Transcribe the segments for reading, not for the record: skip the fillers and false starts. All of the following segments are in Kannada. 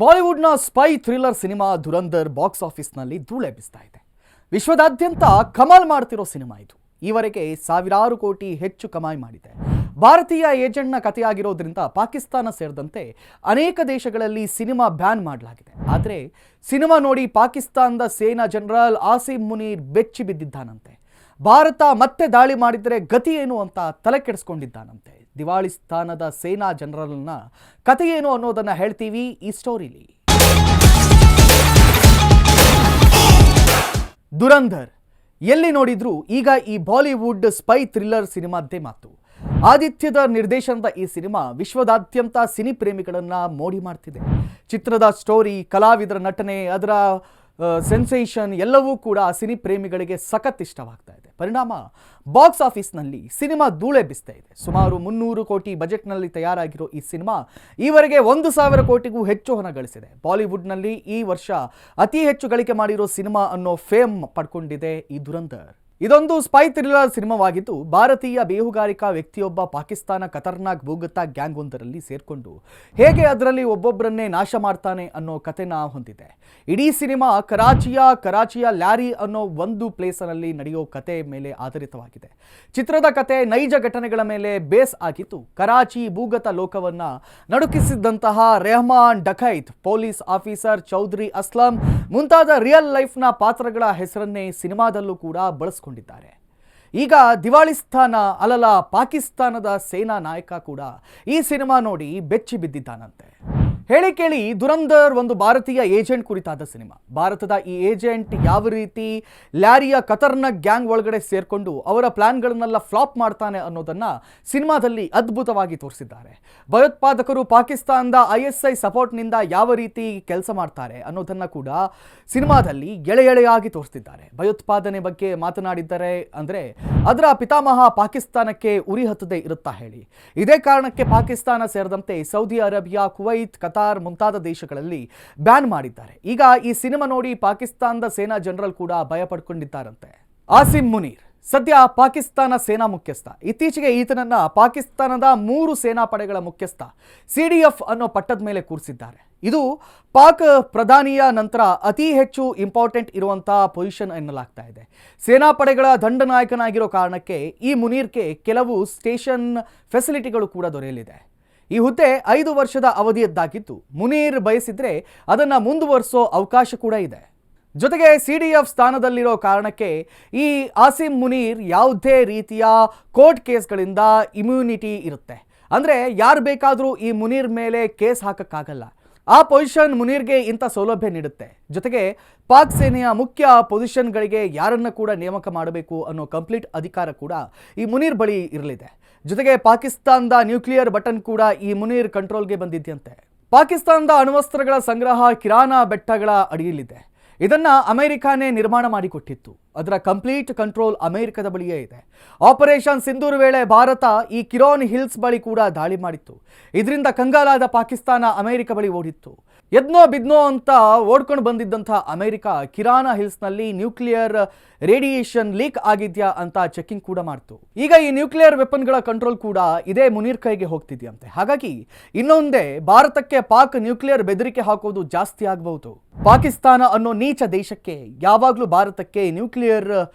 ಬಾಲಿವುಡ್ನ ಸ್ಪೈ ಥ್ರಿಲ್ಲರ್ ಸಿನಿಮಾ ಧುರಂಧರ್ ಬಾಕ್ಸ್ ಆಫೀಸ್ನಲ್ಲಿ ಧೂಳೆಬ್ಬಿಸ್ತಾ ಇದೆ. ವಿಶ್ವದಾದ್ಯಂತ ಕಮಾಲ್ ಮಾಡ್ತಿರೋ ಸಿನಿಮಾ ಇದು. ಈವರೆಗೆ ಸಾವಿರಾರು ಕೋಟಿ ಹೆಚ್ಚು ಕಮಾಯಿ ಮಾಡಿದೆ. ಭಾರತೀಯ ಏಜೆಂಟ್ನ ಕಥೆಯಾಗಿರೋದ್ರಿಂದ ಪಾಕಿಸ್ತಾನ ಸೇರಿದಂತೆ ಅನೇಕ ದೇಶಗಳಲ್ಲಿ ಸಿನಿಮಾ ಬ್ಯಾನ್ ಮಾಡಲಾಗಿದೆ. ಆದರೆ ಸಿನಿಮಾ ನೋಡಿ ಪಾಕಿಸ್ತಾನದ ಸೇನಾ ಜನರಲ್ ಆಸಿಮ್ ಮುನೀರ್ ಬೆಚ್ಚಿ ಬಿದ್ದಿದ್ದಾನಂತೆ. ಭಾರತ ಮತ್ತೆ ದಾಳಿ ಮಾಡಿದರೆ ಗತಿ ಏನು ಅಂತ ತಲೆ ಕೆಡಿಸ್ಕೊಂಡಿದ್ದಾನಂತೆ. ದಿವಾಳಿಸ್ತಾನದ ಸೇನಾ ಜನರಲ್ನ ಕಥೆ ಏನು ಅನ್ನೋದನ್ನ ಹೇಳ್ತೀವಿ ಈ ಸ್ಟೋರಿಲಿ. ಧುರಂಧರ್ ಎಲ್ಲಿ ನೋಡಿದ್ರು ಈಗ ಈ ಬಾಲಿವುಡ್ ಸ್ಪೈ ಥ್ರಿಲ್ಲರ್ ಸಿನಿಮಾದ್ದೇ ಮಾತು. ಆದಿತ್ಯದ ನಿರ್ದೇಶನದ ಈ ಸಿನಿಮಾ ವಿಶ್ವದಾದ್ಯಂತ ಸಿನಿ ಪ್ರೇಮಿಗಳನ್ನ ಮೋಡಿ ಮಾಡ್ತಿದೆ. ಚಿತ್ರದ ಸ್ಟೋರಿ, ಕಲಾವಿದರ ನಟನೆ, ಅದರ ಸೆನ್ಸೇಷನ್ ಎಲ್ಲವೂ ಕೂಡ ಸಿನಿ ಪ್ರೇಮಿಗಳಿಗೆ ಸಖತ್ ಇಷ್ಟವಾಗ್ತಾ ಇದೆ. ಪರಿಣಾಮ ಬಾಕ್ಸ್ ಆಫೀಸ್ನಲ್ಲಿ ಸಿನಿಮಾ ಧೂಳೆಬ್ಬಿಸ್ತಾ ಇದೆ. ಸುಮಾರು 300 ಕೋಟಿ ಬಜೆಟ್ನಲ್ಲಿ ತಯಾರಾಗಿರೋ ಈ ಸಿನಿಮಾ ಈವರೆಗೆ 1,000 ಕೋಟಿಗೂ ಹೆಚ್ಚು ಹಣ ಗಳಿಸಿದೆ. ಬಾಲಿವುಡ್ನಲ್ಲಿ ಈ ವರ್ಷ ಅತಿ ಹೆಚ್ಚು ಗಳಿಕೆ ಮಾಡಿರೋ ಸಿನಿಮಾ ಅನ್ನೋ ಫೇಮ್ ಪಡ್ಕೊಂಡಿದೆ ಈ ಧುರಂಧರ್. ಇದೊಂದು ಸ್ಪೈ ಥ್ರಿಲ್ಲರ್ ಸಿನಿಮಾವಾಗಿದ್ದು ಭಾರತೀಯ ಬೇಹುಗಾರಿಕಾ ವ್ಯಕ್ತಿಯೊಬ್ಬ ಪಾಕಿಸ್ತಾನ ಖತರ್ನಾಕ್ ಭೂಗತ ಗ್ಯಾಂಗ್ ಒಂದರಲ್ಲಿ ಸೇರ್ಕೊಂಡು ಹೇಗೆ ಅದರಲ್ಲಿ ಒಬ್ಬೊಬ್ಬರನ್ನೇ ನಾಶ ಮಾಡ್ತಾನೆ ಅನ್ನೋ ಕಥೆನ ಹೊಂದಿದೆ. ಇಡೀ ಸಿನಿಮಾ ಕರಾಚಿಯ ಲ್ಯಾರಿ ಅನ್ನೋ ಒಂದು ಪ್ಲೇಸ್ನಲ್ಲಿ ನಡೆಯೋ ಕತೆ ಮೇಲೆ ಆಧಾರಿತವಾಗಿದೆ. ಚಿತ್ರದ ಕತೆ ನೈಜ ಘಟನೆಗಳ ಮೇಲೆ ಬೇಸ್ ಆಗಿದ್ದು ಕರಾಚಿ ಭೂಗತ ಲೋಕವನ್ನ ನಡುಕಿಸಿದ್ದಂತಹ ರೆಹಮಾನ್ ಡಕೈತ್, ಪೊಲೀಸ್ ಆಫೀಸರ್ ಚೌಧರಿ ಅಸ್ಲಂ ಮುಂತಾದ ರಿಯಲ್ ಲೈಫ್ನ ಪಾತ್ರಗಳ ಹೆಸರನ್ನೇ ಸಿನಿಮಾದಲ್ಲೂ ಕೂಡ ಬಳಸಿಕೊಂಡಿದ್ದಾರೆ. ಈಗ ದಿವಾಳಿಸ್ತಾನ ಅಲಲ ಪಾಕಿಸ್ತಾನದ ಸೇನಾ ನಾಯಕ ಕೂಡ ಈ ಸಿನಿಮಾ ನೋಡಿ ಬೆಚ್ಚಿ ಬಿದ್ದಿದ್ದಾನಂತೆ. ಹೇಳಿ ಕೇಳಿ ಧುರಂಧರ್ ಒಂದು ಭಾರತೀಯ ಏಜೆಂಟ್ ಕುರಿತಾದ ಸಿನಿಮಾ. ಭಾರತದ ಈ ಏಜೆಂಟ್ ಯಾವ ರೀತಿ ಲ್ಯಾರಿಯ ಖತರ್ನಾಕ್ ಗ್ಯಾಂಗ್ ಒಳಗಡೆ ಸೇರ್ಕೊಂಡು ಅವರ ಪ್ಲಾನ್ಗಳನ್ನೆಲ್ಲ ಫ್ಲಾಪ್ ಮಾಡ್ತಾನೆ ಅನ್ನೋದನ್ನ ಸಿನಿಮಾದಲ್ಲಿ ಅದ್ಭುತವಾಗಿ ತೋರಿಸಿದ್ದಾರೆ. ಭಯೋತ್ಪಾದಕರು ಪಾಕಿಸ್ತಾನದ ISI ಸಪೋರ್ಟ್ನಿಂದ ಯಾವ ರೀತಿ ಕೆಲಸ ಮಾಡ್ತಾರೆ ಅನ್ನೋದನ್ನ ಕೂಡ ಸಿನಿಮಾದಲ್ಲಿ ಎಳೆಯಾಗಿ ತೋರಿಸ್ತಿದ್ದಾರೆ. ಭಯೋತ್ಪಾದನೆ ಬಗ್ಗೆ ಮಾತನಾಡಿದ್ದಾರೆ ಅಂದರೆ ಅದರ ಪಿತಾಮಹ ಪಾಕಿಸ್ತಾನಕ್ಕೆ ಉರಿ ಹತ್ತದೇ ಇರುತ್ತಾ ಹೇಳಿ. ಇದೇ ಕಾರಣಕ್ಕೆ ಪಾಕಿಸ್ತಾನ ಸೇರಿದಂತೆ ಸೌದಿ ಅರೇಬಿಯಾ, ಕುವೈತ್, ಕತಾರ್ ಮುಂತಾದ ದೇಶಗಳಲ್ಲಿ ಬ್ಯಾನ್ ಮಾಡಿದ್ದಾರೆ. ಈಗ ಈ ಸಿನಿಮಾ ನೋಡಿ ಪಾಕಿಸ್ತಾನದ ಸೇನಾ ಜನರಲ್ ಕೂಡ ಭಯ ಪಡ್ಕೊಂಡಿದ್ದಾರಂತೆ. ಆಸಿಮ್ ಮುನೀರ್ ಸದ್ಯ ಪಾಕಿಸ್ತಾನ ಸೇನಾ ಮುಖ್ಯಸ್ಥ. ಇತ್ತೀಚೆಗೆ ಈತನನ್ನ ಪಾಕಿಸ್ತಾನದ 3 ಸೇನಾ ಪಡೆಗಳ ಮುಖ್ಯಸ್ಥ CDF ಅನ್ನೋ ಪಟ್ಟದ ಮೇಲೆ ಕೂರಿಸಿದ್ದಾರೆ. ಇದು ಪಾಕ್ ಪ್ರಧಾನಿಯ ನಂತರ ಅತಿ ಹೆಚ್ಚು ಇಂಪಾರ್ಟೆಂಟ್ ಇರುವಂತಹ ಪೊಸಿಷನ್ ಎನ್ನಲಾಗ್ತಾ ಇದೆ. ಸೇನಾ ಪಡೆಗಳ ದಂಡನಾಯಕನಾಗಿರೋ ಕಾರಣಕ್ಕೆ ಈ ಮುನೀರ್ಗೆ ಕೆಲವು ಸ್ಟೇಷನ್ ಫೆಸಿಲಿಟಿಗಳು ಕೂಡ ದೊರೆಯಲಿದೆ. ಈ ಹುದ್ದೆ 5 ವರ್ಷದ ಅವಧಿಯದ್ದಾಗಿದ್ದು ಮುನೀರ್ ಬಯಸಿದ್ರೆ ಅದನ್ನು ಮುಂದುವರಿಸೋ ಅವಕಾಶ ಕೂಡ ಇದೆ. ಜೊತೆಗೆ CDF ಸ್ಥಾನದಲ್ಲಿರೋ ಕಾರಣಕ್ಕೆ ಈ ಆಸಿಮ್ ಮುನೀರ್ ಯಾವುದೇ ರೀತಿಯ ಕೋರ್ಟ್ ಕೇಸ್ಗಳಿಂದ ಇಮ್ಯುನಿಟಿ ಇರುತ್ತೆ. ಅಂದರೆ ಯಾರು ಬೇಕಾದರೂ ಈ ಮುನೀರ್ ಮೇಲೆ ಕೇಸ್ ಹಾಕಕ್ಕಾಗಲ್ಲ. ಆ ಪೊಸಿಷನ್ ಮುನೀರ್ಗೆ ಇಂಥ ಸೌಲಭ್ಯ ನೀಡುತ್ತೆ. ಜೊತೆಗೆ ಪಾಕ್ ಸೇನೆಯ ಮುಖ್ಯ ಪೊಸಿಷನ್ಗಳಿಗೆ ಯಾರನ್ನ ಕೂಡ ನೇಮಕ ಮಾಡಬೇಕು ಅನ್ನೋ ಕಂಪ್ಲೀಟ್ ಅಧಿಕಾರ ಕೂಡ ಈ ಮುನೀರ್ ಬಳಿ ಇರಲಿದೆ. ಜೊತೆಗೆ ಪಾಕಿಸ್ತಾನದ ನ್ಯೂಕ್ಲಿಯರ್ ಬಟನ್ ಕೂಡ ಈ ಮುನೀರ್ ಕಂಟ್ರೋಲ್ಗೆ ಬಂದಿದ್ದಂತೆ. ಪಾಕಿಸ್ತಾನದ ಅಣ್ವಸ್ತ್ರಗಳ ಸಂಗ್ರಹ ಕಿರಾನ ಬೆಟ್ಟಗಳ ಅಡಿಯಲ್ಲಿದೆ. ಇದನ್ನ ಅಮೆರಿಕಾನೇ ನಿರ್ಮಾಣ ಮಾಡಿಕೊಟ್ಟಿತ್ತು. ಅದರ ಕಂಪ್ಲೀಟ್ ಕಂಟ್ರೋಲ್ ಅಮೆರಿಕದ ಬಳಿಯೇ ಇದೆ. ಆಪರೇಷನ್ ಸಿಂಧೂರ್ ವೇಳೆ ಭಾರತ ಈ ಕಿರೋನ್ ಹಿಲ್ಸ್ ಬಳಿ ಕೂಡ ದಾಳಿ ಮಾಡಿತ್ತು. ಇದರಿಂದ ಕಂಗಾಲಾದ ಪಾಕಿಸ್ತಾನ ಅಮೆರಿಕ ಬಳಿ ಓಡಿತ್ತು. ಎದ್ನೋ ಬಿದ್ನೋ ಅಂತ ಓಡ್ಕೊಂಡು ಬಂದಿದ್ದಂಥ ಅಮೆರಿಕ ಕಿರಾನ ಹಿಲ್ಸ್ನಲ್ಲಿ ನ್ಯೂಕ್ಲಿಯರ್ ರೇಡಿಯೇಷನ್ ಲೀಕ್ ಆಗಿದ್ಯಾ ಅಂತ ಚೆಕಿಂಗ್ ಕೂಡ ಮಾಡ್ತು. ಈಗ ಈ ನ್ಯೂಕ್ಲಿಯರ್ ವೆಪನ್ಗಳ ಕಂಟ್ರೋಲ್ ಕೂಡ ಇದೇ ಮುನೀರ್ ಕೈಗೆ ಹೋಗ್ತಿದೆಯಂತೆ. ಹಾಗಾಗಿ ಇನ್ನೊಂದೇ ಭಾರತಕ್ಕೆ ಪಾಕ್ ನ್ಯೂಕ್ಲಿಯರ್ ಬೆದರಿಕೆ ಹಾಕೋದು ಜಾಸ್ತಿ ಆಗಬಹುದು. ಪಾಕಿಸ್ತಾನ ಅನ್ನೋ ನೀಚ ದೇಶಕ್ಕೆ ಯಾವಾಗಲೂ ಭಾರತಕ್ಕೆ ನ್ಯೂಕ್ಲಿಯರ್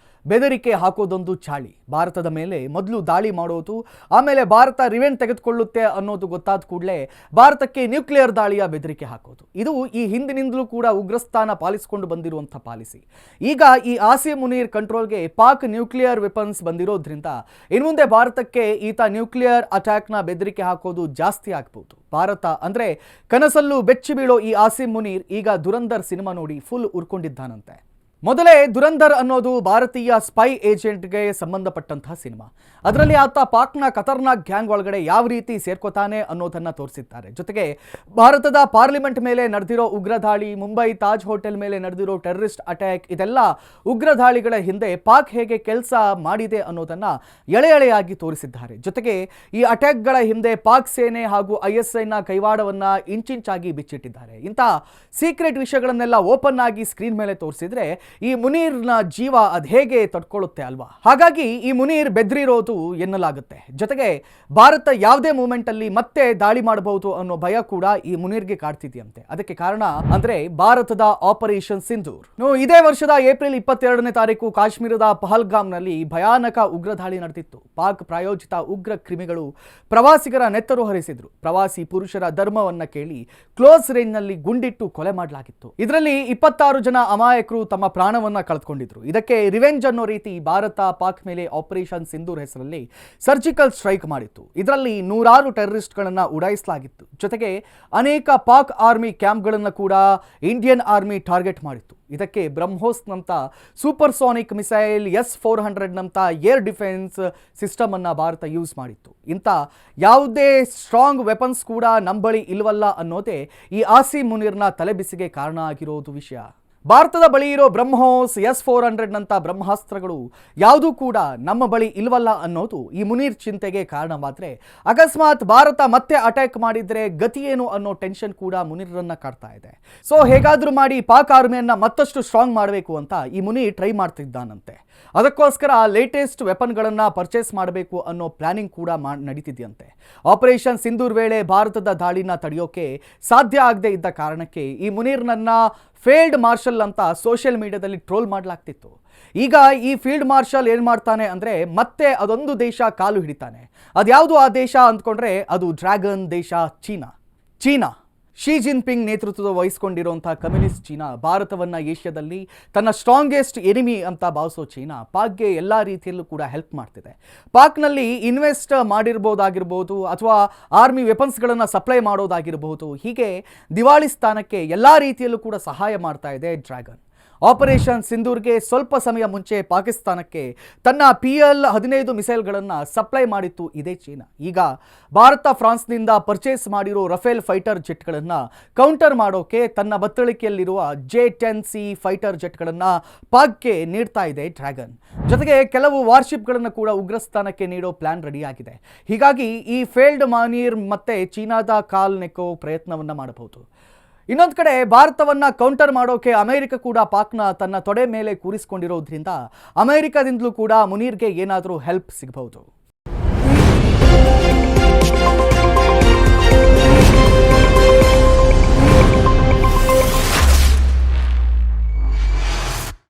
ಬೆದರಿಕೆ ಹಾಕೋದೊಂದು ಚಾಳಿ. ಭಾರತದ ಮೇಲೆ ಮೊದಲು ದಾಳಿ ಮಾಡೋದು, ಆಮೇಲೆ ಭಾರತ ರಿವೆಂಜ್ ತೆಗೆದುಕೊಳ್ಳುತ್ತೆ ಅನ್ನೋದು ಗೊತ್ತಾದ ಕೂಡಲೇ ಭಾರತಕ್ಕೆ ನ್ಯೂಕ್ಲಿಯರ್ ದಾಳಿಯ ಬೆದರಿಕೆ ಹಾಕೋದು. ಇದು ಈ ಹಿಂದಿನಿಂದಲೂ ಕೂಡ ಉಗ್ರಸ್ಥಾನ ಪಾಲಿಸಿಕೊಂಡು ಬಂದಿರುವಂಥ ಪಾಲಿಸಿ. ಈಗ ಈ ಆಸಿಮ್ ಮುನೀರ್ ಕಂಟ್ರೋಲ್ಗೆ ಪಾಕ್ ನ್ಯೂಕ್ಲಿಯರ್ ವೆಪನ್ಸ್ ಬಂದಿರೋದ್ರಿಂದ ಇನ್ಮುಂದೆ ಭಾರತಕ್ಕೆ ಈತ ನ್ಯೂಕ್ಲಿಯರ್ ಅಟ್ಯಾಕ್ನ ಬೆದರಿಕೆ ಹಾಕೋದು ಜಾಸ್ತಿ ಆಗ್ಬೋದು. ಭಾರತ ಅಂದರೆ ಕನಸಲ್ಲೂ ಬೆಚ್ಚಿ ಬೀಳೋ ಈ ಆಸಿಮ್ ಮುನೀರ್ ಈಗ ಧುರಂಧರ್ ಸಿನಿಮಾ ನೋಡಿ ಫುಲ್ ಉರ್ಕೊಂಡಿದ್ದಾನಂತೆ. ಮೊದಲೇ ಧುರಂಧರ್ ಅನ್ನೋದು ಭಾರತೀಯ ಸ್ಪೈ ಏಜೆಂಟ್ಗೆ ಸಂಬಂಧಪಟ್ಟಂತಹ ಸಿನಿಮಾ. ಅದರಲ್ಲಿ ಆತ ಪಾಕ್ನ ಖತರ್ನಾಕ್ ಗ್ಯಾಂಗ್ ಒಳಗಡೆ ಯಾವ ರೀತಿ ಸೇರ್ಕೋತಾನೆ ಅನ್ನೋದನ್ನ ತೋರಿಸಿದ್ದಾರೆ. ಜೊತೆಗೆ ಭಾರತದ ಪಾರ್ಲಿಮೆಂಟ್ ಮೇಲೆ ನಡೆದಿರೋ ಉಗ್ರ ದಾಳಿ, ಮುಂಬೈ ತಾಜ್ ಹೋಟೆಲ್ ಮೇಲೆ ನಡೆದಿರೋ ಟೆರರಿಸ್ಟ್ ಅಟ್ಯಾಕ್, ಇದೆಲ್ಲ ಉಗ್ರ ದಾಳಿಗಳ ಹಿಂದೆ ಪಾಕ್ ಹೇಗೆ ಕೆಲಸ ಮಾಡಿದೆ ಅನ್ನೋದನ್ನ ಎಳೆಯಾಗಿ ತೋರಿಸಿದ್ದಾರೆ. ಜೊತೆಗೆ ಈ ಅಟ್ಯಾಕ್ಗಳ ಹಿಂದೆ ಪಾಕ್ ಸೇನೆ ಹಾಗೂ ISIನ ಕೈವಾಡವನ್ನ ಇಂಚಿಂಚಾಗಿ ಬಿಚ್ಚಿಟ್ಟಿದ್ದಾರೆ. ಇಂಥ ಸೀಕ್ರೆಟ್ ವಿಷಯಗಳನ್ನೆಲ್ಲ ಓಪನ್ ಆಗಿ ಸ್ಕ್ರೀನ್ ಮೇಲೆ ತೋರಿಸಿದ್ರೆ ಈ ಮುನೀರ್ನ ಜೀವ ಅದು ಹೇಗೆ ತಡ್ಕೊಳ್ಳುತ್ತೆ ಅಲ್ವಾ? ಹಾಗಾಗಿ ಈ ಮುನೀರ್ ಬೆದ್ರಿರೋದು ಎನ್ನಲಾಗುತ್ತೆ. ಜೊತೆಗೆ ಭಾರತ ಯಾವುದೇ ಮೂಮೆಂಟಲ್ಲಿ ಮತ್ತೆ ದಾಳಿ ಮಾಡಬಹುದು ಅನ್ನೋ ಭಯ ಕೂಡ ಈ ಮುನೀರ್ಗೆ ಕಾಡ್ತಿದೆಯಂತೆ. ಅದಕ್ಕೆ ಕಾರಣ ಅಂದ್ರೆ ಭಾರತದ ಆಪರೇಷನ್ ಸಿಂಧೂರ್. ಇದೇ ವರ್ಷದ ಏಪ್ರಿಲ್ 22ನೇ ತಾರೀಕು ಕಾಶ್ಮೀರದ ಪಹಲ್ಗಾಮ್ನಲ್ಲಿ ಭಯಾನಕ ಉಗ್ರ ದಾಳಿ ನಡೆದಿತ್ತು. ಪಾಕ್ ಪ್ರಾಯೋಜಿತ ಉಗ್ರ ಕ್ರಿಮಿಗಳು ಪ್ರವಾಸಿಗರ ನೆತ್ತರು ಹರಿಸಿದ್ರು. ಪ್ರವಾಸಿ ಪುರುಷರ ಧರ್ಮವನ್ನ ಕೇಳಿ ಕ್ಲೋಸ್ ರೇಂಜ್ನಲ್ಲಿ ಗುಂಡಿಟ್ಟು ಕೊಲೆ ಮಾಡಲಾಗಿತ್ತು. ಇದರಲ್ಲಿ 26 ಜನ ಅಮಾಯಕರು ತಮ್ಮ ಪ್ರಾಣವನ್ನ ಕಳೆದುಕೊಂಡಿದ್ರು. ಇದಕ್ಕೆ ರಿವೆಂಜ್ ಅನ್ನೋ ರೀತಿ ಭಾರತ ಪಾಕ್ ಮೇಲೆ ಆಪರೇಷನ್ ಸಿಂಧೂರ್ ಹೆಸರಲ್ಲಿ ಸರ್ಜಿಕಲ್ ಸ್ಟ್ರೈಕ್ ಮಾಡಿತ್ತು. ಇದರಲ್ಲಿ 100 ಟೆರರಿಸ್ಟ್ಗಳನ್ನ ಉಡಾಯಿಸಲಾಗಿತ್ತು. ಜೊತೆಗೆ ಅನೇಕ ಪಾಕ್ ಆರ್ಮಿ ಕ್ಯಾಂಪ್ಗಳನ್ನು ಕೂಡ ಇಂಡಿಯನ್ ಆರ್ಮಿ ಟಾರ್ಗೆಟ್ ಮಾಡಿತ್ತು. ಇದಕ್ಕೆ ಬ್ರಹ್ಮೋಸ್ನಂಥ ಸೂಪರ್ಸೋನಿಕ್ ಮಿಸೈಲ್ S-400ನಂಥ ಏರ್ ಡಿಫೆನ್ಸ್ ಸಿಸ್ಟಮ್ ಅನ್ನ ಭಾರತ ಯೂಸ್ ಮಾಡಿತ್ತು. ಇಂಥ ಯಾವುದೇ ಸ್ಟ್ರಾಂಗ್ ವೆಪನ್ಸ್ ಕೂಡ ನಮ್ಮ ಬಳಿ ಇಲ್ವಲ್ಲ ಅನ್ನೋದೇ ಈ ಆಸಿ ಮುನೀರ್ನ ತಲೆಬಿಸಿಗೆ ಕಾರಣ ಆಗಿರೋದು ವಿಷಯ. ಭಾರತದ ಬಳಿ ಇರೋ ಬ್ರಹ್ಮೋಸ್ S-400ನಂಥ ಬ್ರಹ್ಮಾಸ್ತ್ರಗಳು ಯಾವುದೂ ಕೂಡ ನಮ್ಮ ಬಳಿ ಇಲ್ವಲ್ಲ ಅನ್ನೋದು ಈ ಮುನೀರ್ ಚಿಂತೆಗೆ ಕಾರಣವಾದರೆ, ಅಕಸ್ಮಾತ್ ಭಾರತ ಮತ್ತೆ ಅಟ್ಯಾಕ್ ಮಾಡಿದ್ರೆ ಗತಿ ಏನು ಅನ್ನೋ ಟೆನ್ಷನ್ ಕೂಡ ಮುನೀರನ್ನ ಕಾಡ್ತಾ ಇದೆ. ಸೊ ಹೇಗಾದ್ರೂ ಮಾಡಿ ಪಾಕ್ ಆರ್ಮಿಯನ್ನ ಮತ್ತಷ್ಟು ಸ್ಟ್ರಾಂಗ್ ಮಾಡಬೇಕು ಅಂತ ಈ ಮುನೀರ್ ಟ್ರೈ ಮಾಡ್ತಿದ್ದಾನಂತೆ. ಅದಕ್ಕೋಸ್ಕರ ಲೇಟೆಸ್ಟ್ ವೆಪನ್ಗಳನ್ನು ಪರ್ಚೇಸ್ ಮಾಡಬೇಕು ಅನ್ನೋ ಪ್ಲಾನಿಂಗ್ ಕೂಡ ನಡೀತಿದೆಯಂತೆ. ಆಪರೇಷನ್ ಸಿಂಧೂರ್ ವೇಳೆ ಭಾರತದ ದಾಳಿನ ತಡೆಯೋಕೆ ಸಾಧ್ಯ ಆಗದೆ ಇದ್ದ ಕಾರಣಕ್ಕೆ ಈ ಮುನೀರ್ನನ್ನ ಫೀಲ್ಡ್ ಮಾರ್ಷಲ್ ಅಂತ ಸೋಷಿಯಲ್ ಮೀಡಿಯಾದಲ್ಲಿ ಟ್ರೋಲ್ ಮಾಡಲಾಗ್ತಿತ್ತು. ಈಗ ಈ ಫೀಲ್ಡ್ ಮಾರ್ಷಲ್ ಏನು ಮಾಡ್ತಾನೆ ಅಂದರೆ ಮತ್ತೆ ಅದೊಂದು ದೇಶ ಕಾಲು ಹಿಡಿತಾನೆ. ಅದ್ಯಾವುದು ಆ ದೇಶ ಅಂದ್ಕೊಂಡ್ರೆ ಅದು ಡ್ರ್ಯಾಗನ್ ದೇಶ ಚೀನಾ. ಶಿ ಜಿನ್ಪಿಂಗ್ ನೇತೃತ್ವದ ವಹಿಸಿಕೊಂಡಿರುವಂಥ ಕಮ್ಯುನಿಸ್ಟ್ ಚೀನಾ ಭಾರತವನ್ನು ಏಷ್ಯಾದಲ್ಲಿ ತನ್ನ ಸ್ಟ್ರಾಂಗೆಸ್ಟ್ ಎನಿಮಿ ಅಂತ ಭಾವಿಸೋ ಚೀನಾ ಪಾಕ್ಗೆ ಎಲ್ಲ ರೀತಿಯಲ್ಲೂ ಕೂಡ ಹೆಲ್ಪ್ ಮಾಡ್ತಿದೆ. ಪಾಕ್ನಲ್ಲಿ ಇನ್ವೆಸ್ಟ್ ಮಾಡಿರ್ಬೋದಾಗಿರ್ಬೋದು ಅಥವಾ ಆರ್ಮಿ ವೆಪನ್ಸ್ಗಳನ್ನು ಸಪ್ಲೈ ಮಾಡೋದಾಗಿರ್ಬೋದು. ಹೀಗೆ ದಿವಾಳಿಸ್ತಾನಕ್ಕೆ ಎಲ್ಲ ರೀತಿಯಲ್ಲೂ ಕೂಡ ಸಹಾಯ ಮಾಡ್ತಾ ಇದೆ ಡ್ರ್ಯಾಗನ್. ಆಪರೇಷನ್ ಸಿಂಧೂರ್ಗೆ ಸ್ವಲ್ಪ ಸಮಯ ಮುಂಚೆ ಪಾಕಿಸ್ತಾನಕ್ಕೆ ತನ್ನ PL-15 ಮಿಸೈಲ್ಗಳನ್ನು ಸಪ್ಲೈ ಮಾಡಿತ್ತು ಇದೇ ಚೀನಾ. ಈಗ ಭಾರತ ಫ್ರಾನ್ಸ್ನಿಂದ ಪರ್ಚೇಸ್ ಮಾಡಿರೋ ರಫೇಲ್ ಫೈಟರ್ ಜೆಟ್ಗಳನ್ನು ಕೌಂಟರ್ ಮಾಡೋಕೆ ತನ್ನ ಬತ್ತಳಿಕೆಯಲ್ಲಿರುವ J-10C ಫೈಟರ್ ಜೆಟ್ಗಳನ್ನು ಪಾಕ್ಗೆ ನೀಡ್ತಾ ಇದೆ ಡ್ರ್ಯಾಗನ್. ಜೊತೆಗೆ ಕೆಲವು ವಾರ್ಶಿಪ್ಗಳನ್ನು ಕೂಡ ಉಗ್ರಸ್ಥಾನಕ್ಕೆ ನೀಡೋ ಪ್ಲಾನ್ ರೆಡಿಯಾಗಿದೆ. ಹೀಗಾಗಿ ಈ ಫೇಲ್ಡ್ ಮಾನೀರ್ ಮತ್ತೆ ಚೀನಾದ ಕಾಲ್ ನೆಕ್ಕೋ ಪ್ರಯತ್ನವನ್ನ ಮಾಡಬಹುದು. ಇನ್ನೊಂದು ಕಡೆ ಭಾರತವನ್ನ ಕೌಂಟರ್ ಮಾಡೋಕೆ ಅಮೆರಿಕ ಕೂಡ ಪಾಕ್ನ ತನ್ನ ತೊಡೆ ಮೇಲೆ ಕೂರಿಸಿಕೊಂಡಿರೋದ್ರಿಂದ ಅಮೆರಿಕದಿಂದಲೂ ಕೂಡ ಮುನೀರ್ಗೆ ಏನಾದರೂ ಹೆಲ್ಪ್ ಸಿಗಬಹುದು.